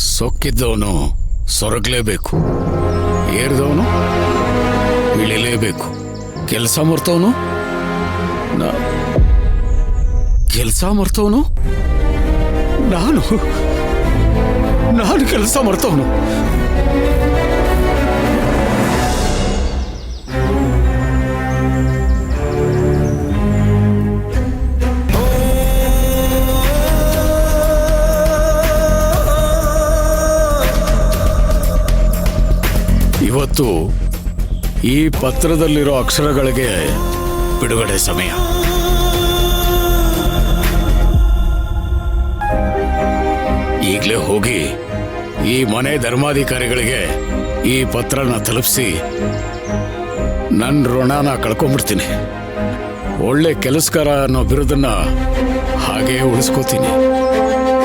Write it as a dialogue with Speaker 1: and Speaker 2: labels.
Speaker 1: ಸೊಕ್ಕಿದ್ದವನು ಸೊರಗಲೇಬೇಕು, ಏರಿದವನು ಇಳಿಲೇಬೇಕು. ಕೆಲಸ ಮರ್ತವನು ನಾನು ಕೆಲಸ ಮರ್ತವನು. ಇವತ್ತು ಈ ಪತ್ರದಲ್ಲಿರೋ ಅಕ್ಷರಗಳಿಗೆ ಬಿಡುಗಡೆ ಸಮಯ. ಈಗಲೇ ಹೋಗಿ ಈ ಮನೆ ಧರ್ಮಾಧಿಕಾರಿಗಳಿಗೆ ಈ ಪತ್ರನ ತಲುಪಿಸಿ ನನ್ನ ಋಣನ ಕಳ್ಕೊಂಡ್ಬಿಡ್ತೀನಿ. ಒಳ್ಳೆ ಕೆಲಸಗಾರ ಅನ್ನೋ ಬಿರುದನ್ನ ಹಾಗೇ ಉಳಿಸ್ಕೋತೀನಿ.